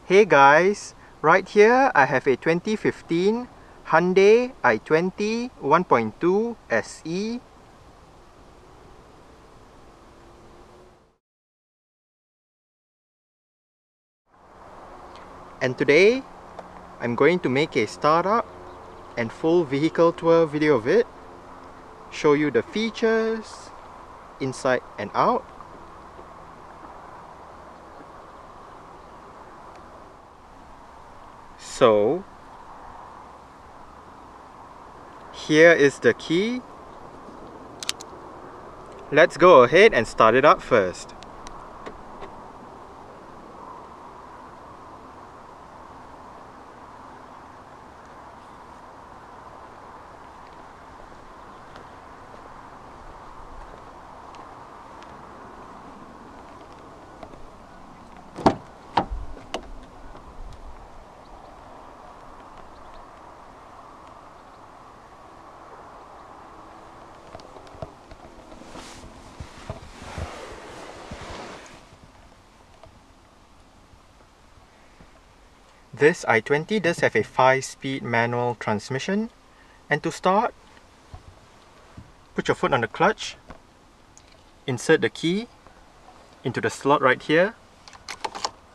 Hey guys, right here I have a 2015 Hyundai i20 1.2 SE. And today I'm going to make a startup and full vehicle tour video of it, show you the features inside and out. So here is the key. Let's go ahead and start it up first. This i20 does have a 5-speed manual transmission, and to start, put your foot on the clutch, insert the key into the slot right here,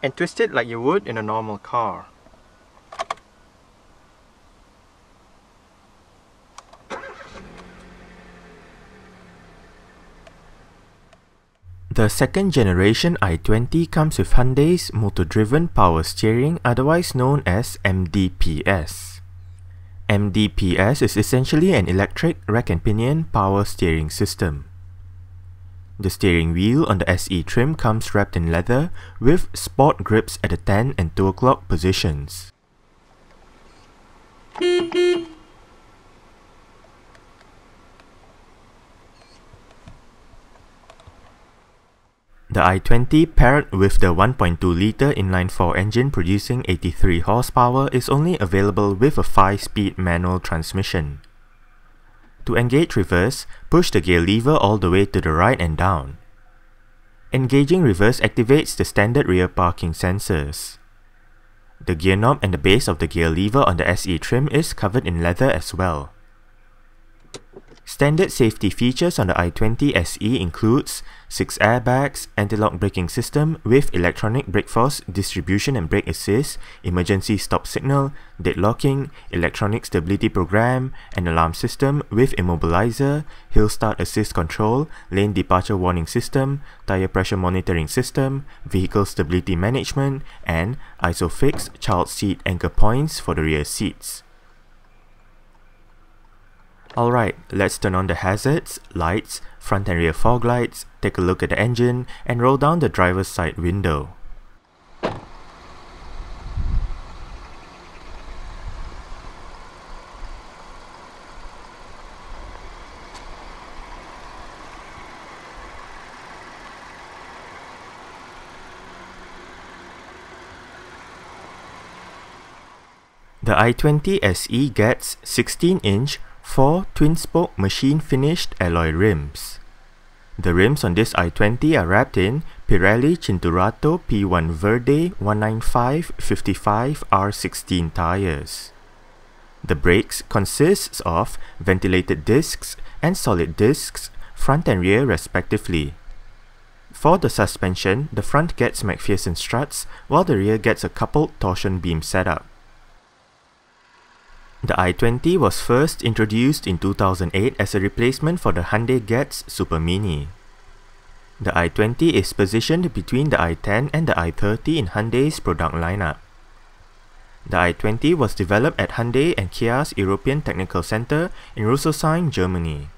and twist it like you would in a normal car. The second generation i20 comes with Hyundai's motor-driven power steering, otherwise known as MDPS. MDPS is essentially an electric rack and pinion power steering system. The steering wheel on the SE trim comes wrapped in leather with sport grips at the 10 and 2 o'clock positions. The i20 paired with the 1.2-litre inline-4 engine producing 83 horsepower is only available with a 5-speed manual transmission. To engage reverse, push the gear lever all the way to the right and down. Engaging reverse activates the standard rear parking sensors. The gear knob and the base of the gear lever on the SE trim is covered in leather as well. Standard safety features on the i20 SE includes 6 airbags, anti-lock braking system with electronic brake force distribution and brake assist, emergency stop signal, deadlocking, electronic stability program, an alarm system with immobilizer, hill start assist control, lane departure warning system, tire pressure monitoring system, vehicle stability management, and ISOFIX child seat anchor points for the rear seats. Alright, let's turn on the hazards, lights, front and rear fog lights, take a look at the engine, and roll down the driver's side window. The i20 SE gets 16-inch 4 twin-spoke machine-finished alloy rims. The rims on this i20 are wrapped in Pirelli Cinturato P1 Verde 195/55 R16 tires. The brakes consists of ventilated discs and solid discs, front and rear respectively. For the suspension, the front gets McPherson struts, while the rear gets a coupled torsion beam setup. The i20 was first introduced in 2008 as a replacement for the Hyundai Getz Super Mini. The i20 is positioned between the i10 and the i30 in Hyundai's product lineup. The i20 was developed at Hyundai and Kia's European Technical Center in Rüsselsheim, Germany.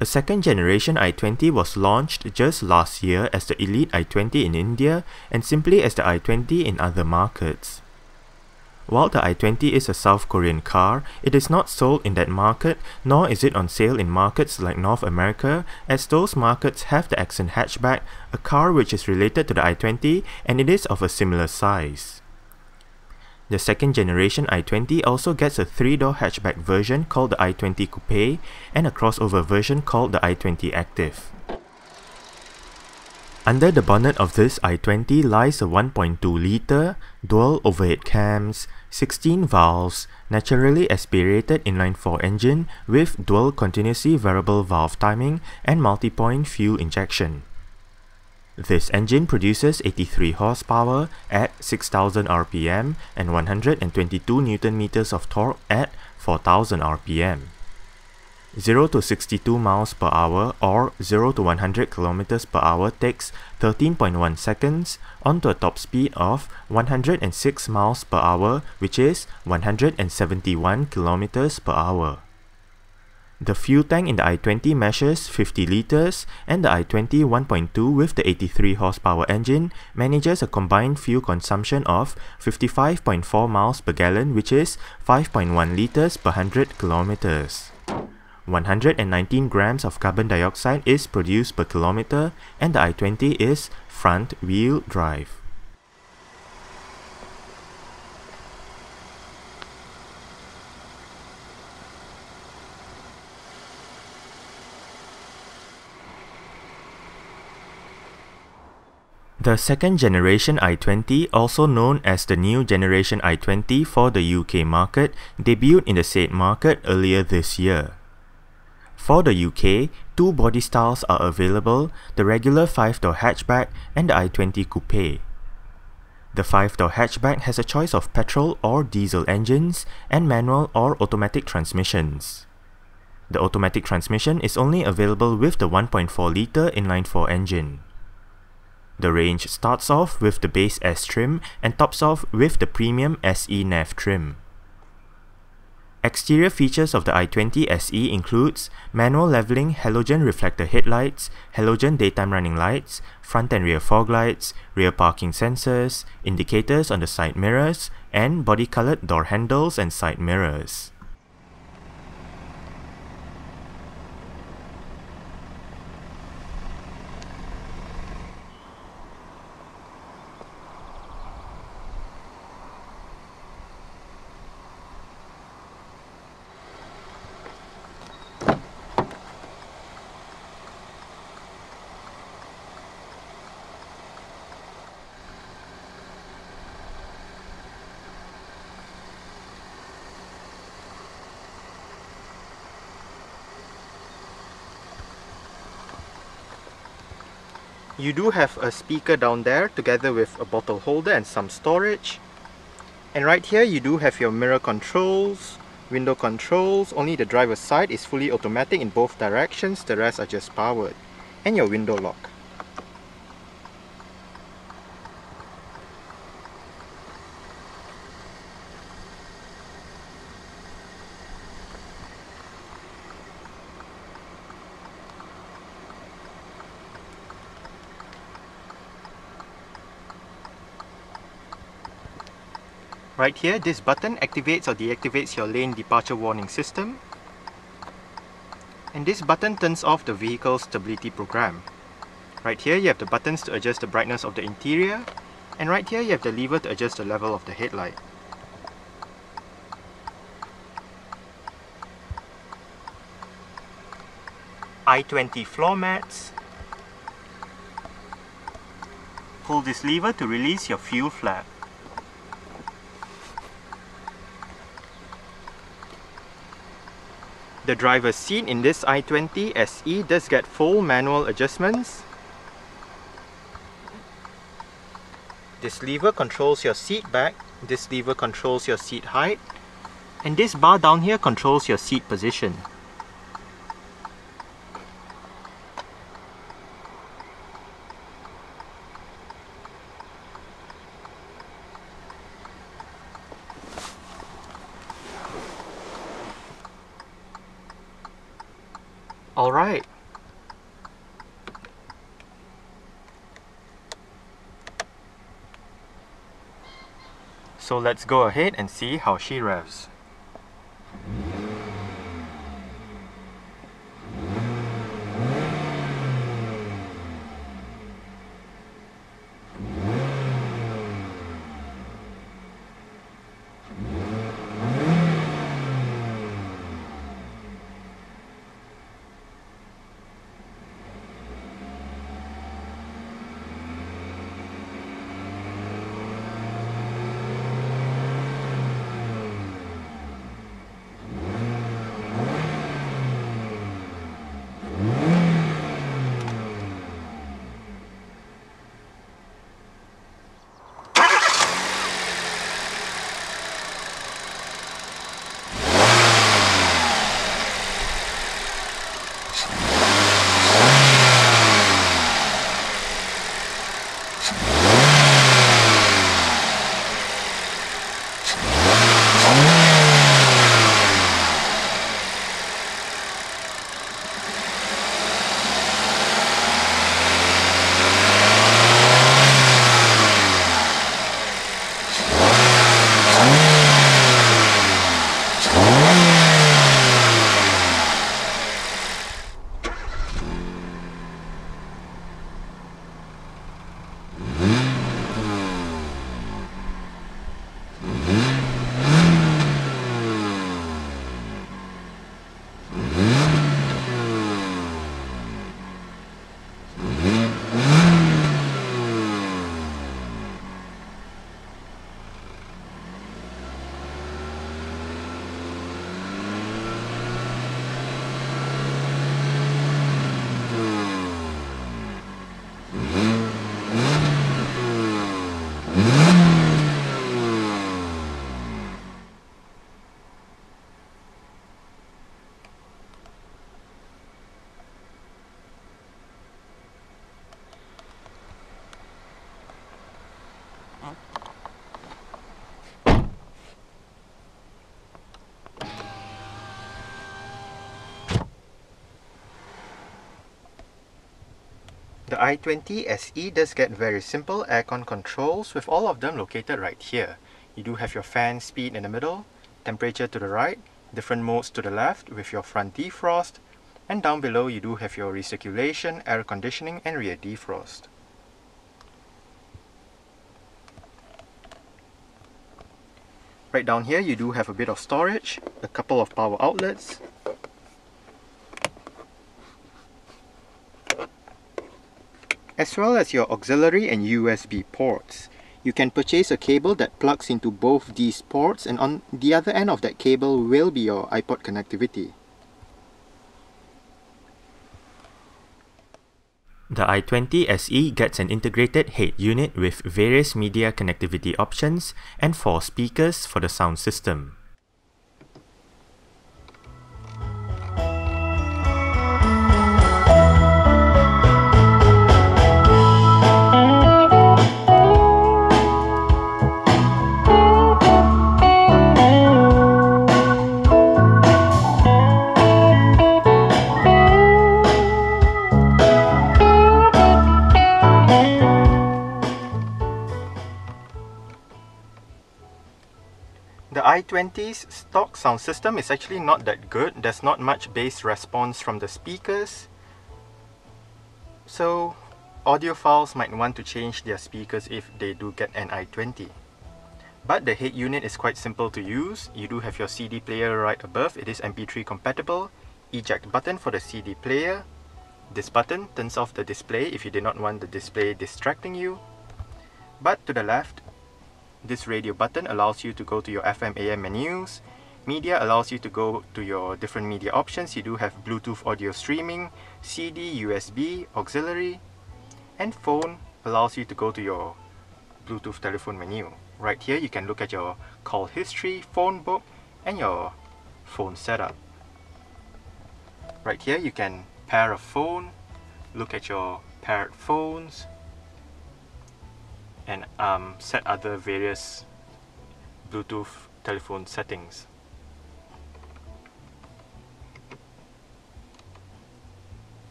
A second generation i20 was launched just last year as the Elite i20 in India and simply as the i20 in other markets. While the i20 is a South Korean car, it is not sold in that market, nor is it on sale in markets like North America, as those markets have the Accent hatchback, a car which is related to the i20 and it is of a similar size. The second generation i20 also gets a 3-door hatchback version called the i20 Coupe and a crossover version called the i20 Active. Under the bonnet of this i20 lies a 1.2 litre, dual overhead cams, 16 valves, naturally aspirated inline-4 engine with dual continuously variable valve timing and multi-point fuel injection. This engine produces 83 horsepower at 6,000 rpm and 122 Nm of torque at 4,000 rpm. 0 to 62 miles per hour or 0 to 100 km per hour takes 13.1 seconds onto a top speed of 106 miles per hour, which is 171 km per hour. The fuel tank in the i20 measures 50 litres and the i20 1.2 with the 83 horsepower engine manages a combined fuel consumption of 55.4 miles per gallon, which is 5.1 litres per 100 kilometers. 119 grams of carbon dioxide is produced per kilometer, and the i20 is front-wheel drive. The second generation i20, also known as the new generation i20 for the UK market, debuted in the said market earlier this year. For the UK, two body styles are available, the regular 5-door hatchback and the i20 Coupe. The 5-door hatchback has a choice of petrol or diesel engines and manual or automatic transmissions. The automatic transmission is only available with the 1.4-litre inline-4 engine. The range starts off with the base S trim and tops off with the Premium SE Nav trim. Exterior features of the i20 SE includes manual leveling halogen reflector headlights, halogen daytime running lights, front and rear fog lights, rear parking sensors, indicators on the side mirrors, and body-colored door handles and side mirrors. You do have a speaker down there together with a bottle holder and some storage. And right here you do have your mirror controls, window controls. Only the driver's side is fully automatic in both directions, the rest are just powered. And your window lock. Right here, this button activates or deactivates your lane departure warning system. And this button turns off the vehicle stability program. Right here, you have the buttons to adjust the brightness of the interior. And right here, you have the lever to adjust the level of the headlight. i20 floor mats. Pull this lever to release your fuel flap. The driver's seat in this i20 SE does get full manual adjustments. This lever controls your seat back, this lever controls your seat height, and this bar down here controls your seat position. Alright. So let's go ahead and see how she revs. The i20 SE does get very simple aircon controls with all of them located right here. You do have your fan speed in the middle, temperature to the right, different modes to the left with your front defrost, and down below you do have your recirculation, air conditioning and rear defrost. Right down here you do have a bit of storage, a couple of power outlets, as well as your auxiliary and USB ports. You can purchase a cable that plugs into both these ports, and on the other end of that cable will be your iPod connectivity. The i20 SE gets an integrated head unit with various media connectivity options and 4 speakers for the sound system. The i20's stock sound system is actually not that good. There's not much bass response from the speakers, so audiophiles might want to change their speakers if they do get an i20. But the head unit is quite simple to use. You do have your CD player right above. It is MP3 compatible. Eject button for the CD player. This button turns off the display if you do not want the display distracting you. But to the left, this radio button allows you to go to your FM AM menus. Media allows you to go to your different media options. You do have Bluetooth audio streaming, CD, USB, auxiliary, and phone allows you to go to your Bluetooth telephone menu. Right here you can look at your call history, phone book, and your phone setup. Right here you can pair a phone, look at your paired phones, and set other various Bluetooth telephone settings.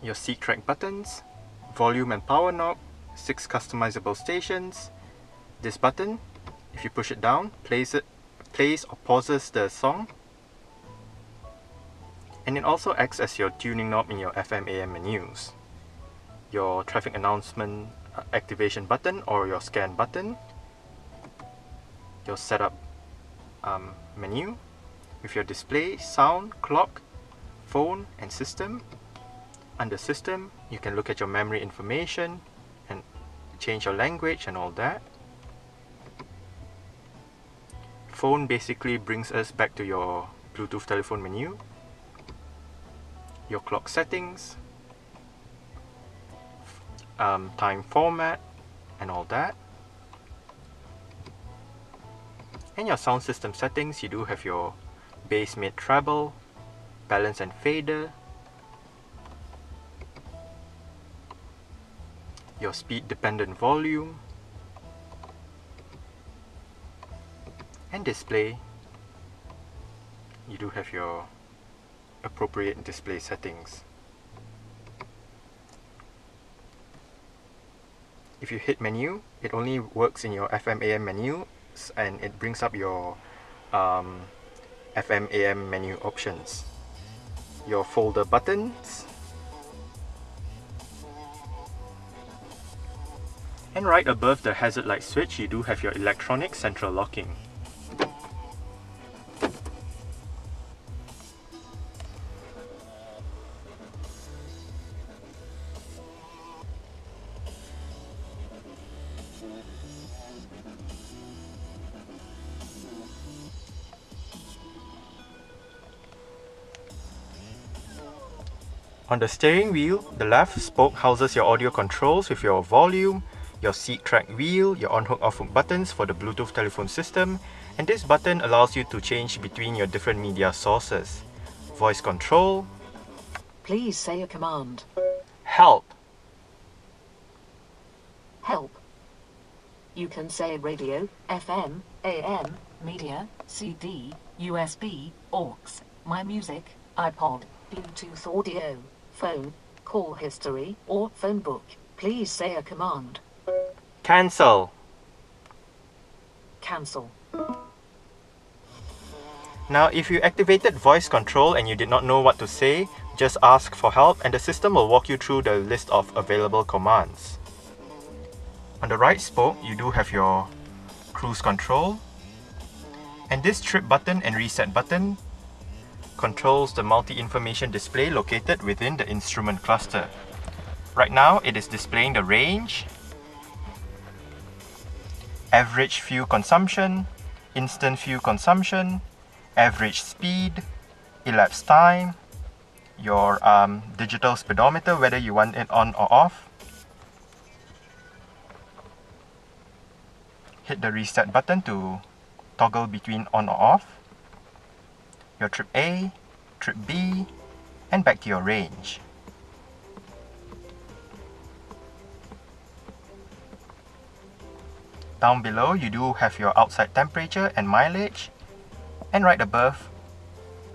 Your seat track buttons, volume and power knob, 6 customizable stations. This button, if you push it down, plays or pauses the song. And it also acts as your tuning knob in your FM AM menus. Your traffic announcement activation button or your scan button. Your setup menu with your display, sound, clock, phone and system. Under system, you can look at your memory information and change your language and all that. Phone basically brings us back to your Bluetooth telephone menu. Your clock settings, time format and all that. And your sound system settings, you do have your bass, mid, treble, balance and fader, your speed dependent volume, and display. You do have your appropriate display settings. If you hit menu, it only works in your FM AM menus and it brings up your FM AM menu options. Your folder buttons, and right above the hazard light switch you do have your electronic central locking. On the steering wheel, the left spoke houses your audio controls with your volume, your seat track wheel, your on-hook off-hook buttons for the Bluetooth telephone system, and this button allows you to change between your different media sources. Voice control. Please say a command. Help. Help. You can say radio, FM, AM, media, CD, USB, aux, my music, iPod, Bluetooth audio, phone, call history, or phone book. Please say a command. Cancel. Cancel. Now, if you activated voice control and you did not know what to say, just ask for help and the system will walk you through the list of available commands. On the right spoke, you do have your cruise control, and this trip button and reset button controls the multi-information display located within the instrument cluster. Right now, it is displaying the range, average fuel consumption, instant fuel consumption, average speed, elapsed time, your digital speedometer, whether you want it on or off. Hit the reset button to toggle between on or off, your trip A, trip B, and back to your range. Down below, you do have your outside temperature and mileage, and right above,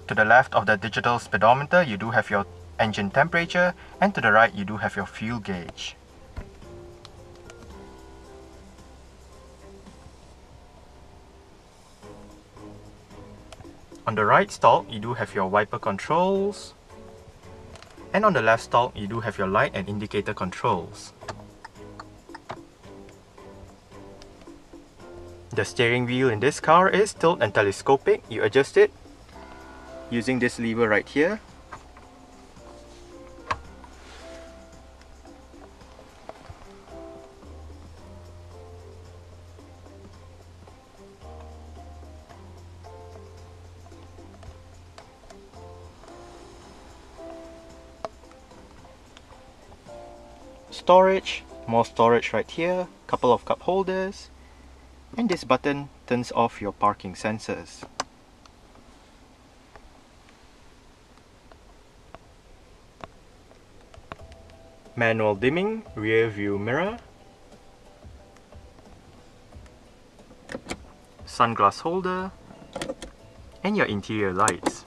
to the left of the digital speedometer, you do have your engine temperature, and to the right, you do have your fuel gauge. On the right stalk, you do have your wiper controls, and on the left stalk, you do have your light and indicator controls. The steering wheel in this car is tilt and telescopic. You adjust it using this lever right here. Storage, more storage right here, couple of cup holders, and this button turns off your parking sensors. Manual dimming, rear view mirror, sunglass holder, and your interior lights.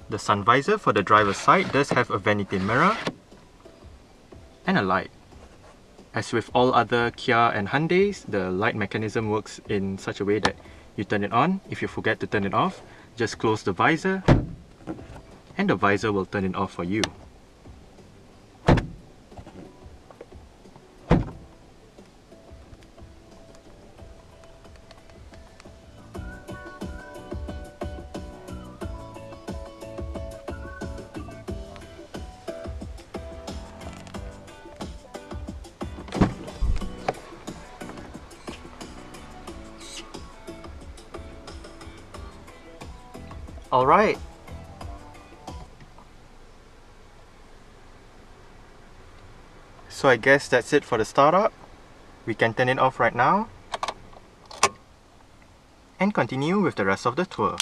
The sun visor for the driver's side does have a vanity mirror and a light. As with all other Kia and Hyundais, the light mechanism works in such a way that you turn it on. If you forget to turn it off, just close the visor and the visor will turn it off for you. Alright. So I guess that's it for the startup. We can turn it off right now and continue with the rest of the tour.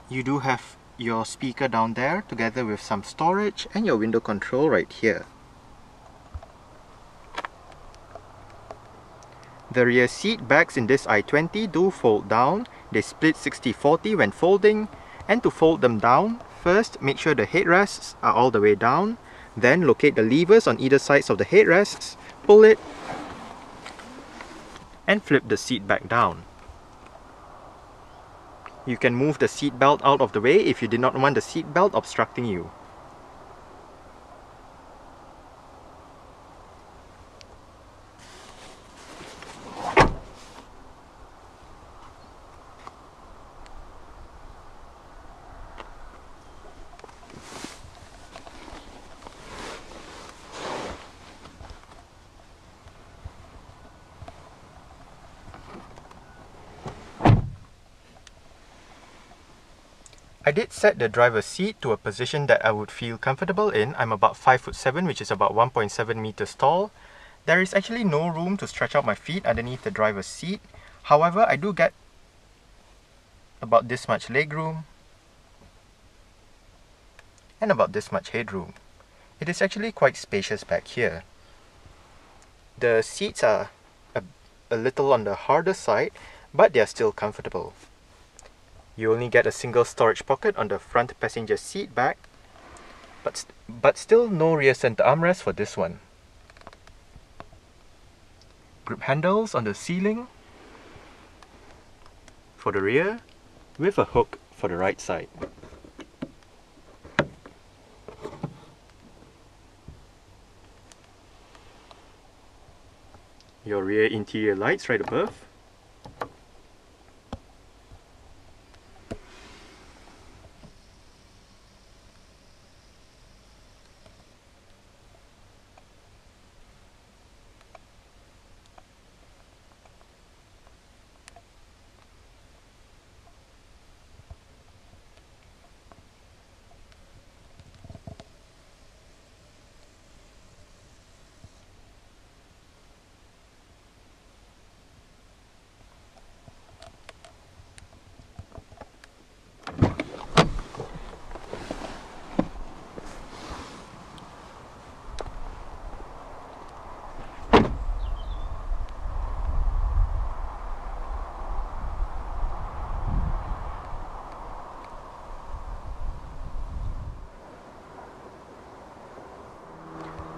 You do have your speaker down there together with some storage and your window control right here. The rear seat backs in this i20 do fold down. They split 60-40 when folding, and to fold them down, first make sure the headrests are all the way down, then locate the levers on either sides of the headrests, pull it, and flip the seat back down. You can move the seat belt out of the way if you did not want the seat belt obstructing you. I did set the driver's seat to a position that I would feel comfortable in. I'm about 5'7", which is about 1.7 meters tall. There is actually no room to stretch out my feet underneath the driver's seat. However, I do get about this much legroom and about this much headroom. It is actually quite spacious back here. The seats are a little on the harder side, but they are still comfortable. You only get a single storage pocket on the front passenger seat back, but still no rear center armrest for this one. Grip handles on the ceiling for the rear, with a hook for the right side. Your rear interior lights right above.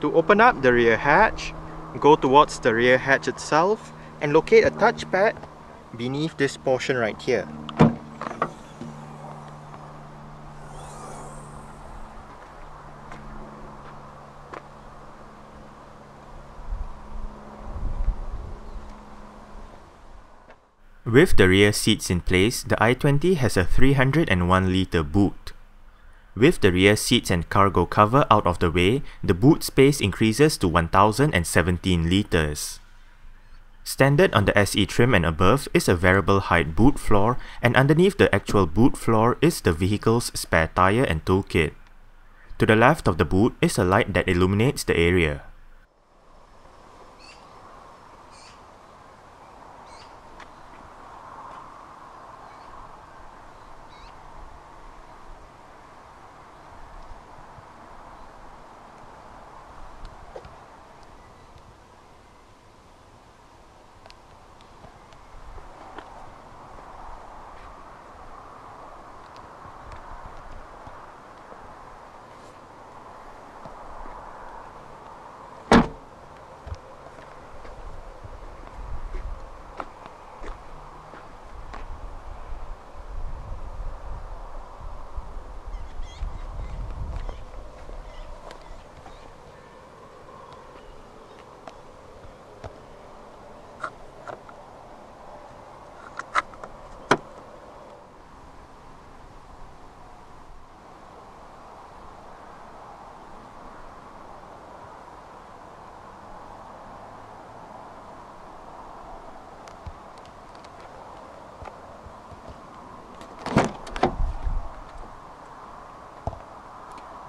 To open up the rear hatch, go towards the rear hatch itself and locate a touchpad beneath this portion right here. With the rear seats in place, the i20 has a 301-litre boot. With the rear seats and cargo cover out of the way, the boot space increases to 1017 litres. Standard on the SE trim and above is a variable height boot floor, and underneath the actual boot floor is the vehicle's spare tyre and toolkit. To the left of the boot is a light that illuminates the area.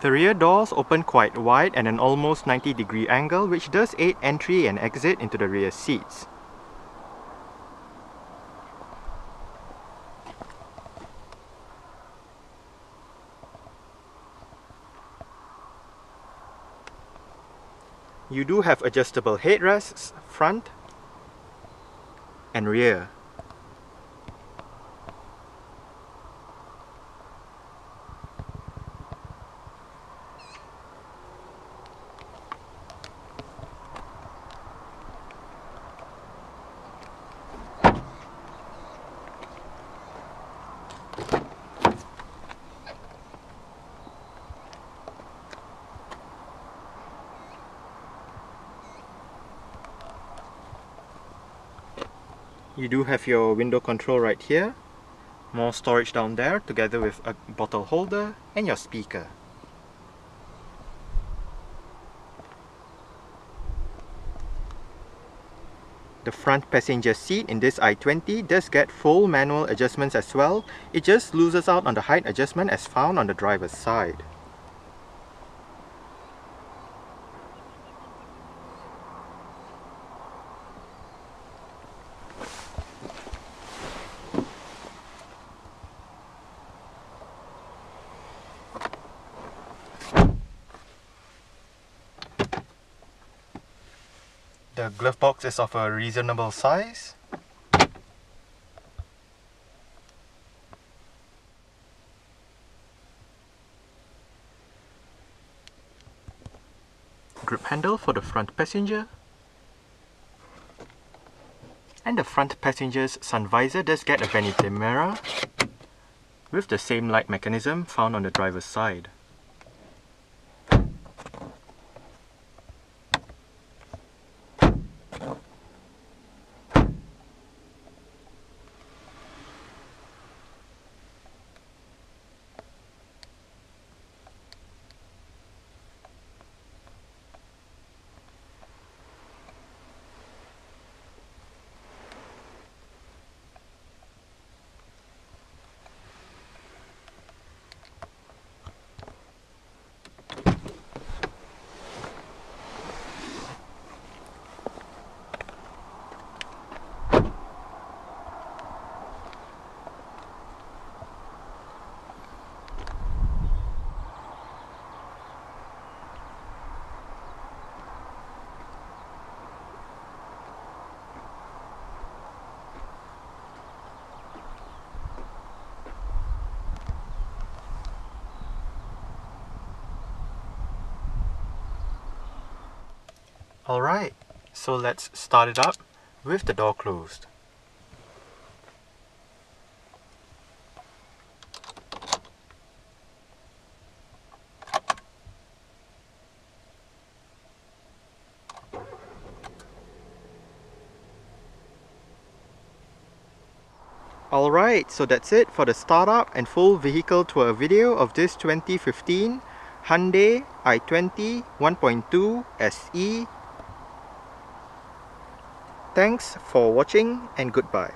The rear doors open quite wide at an almost 90-degree angle, which does aid entry and exit into the rear seats. You do have adjustable headrests, front and rear. You do have your window control right here, more storage down there together with a bottle holder and your speaker. The front passenger seat in this i20 does get full manual adjustments as well. It just loses out on the height adjustment as found on the driver's side. The glove box is of a reasonable size. Grip handle for the front passenger. And the front passenger's sun visor does get a vanity mirror with the same light mechanism found on the driver's side. Alright, so let's start it up with the door closed. Alright, so that's it for the startup and full vehicle tour video of this 2015 Hyundai i20 1.2 SE. Thanks for watching and goodbye.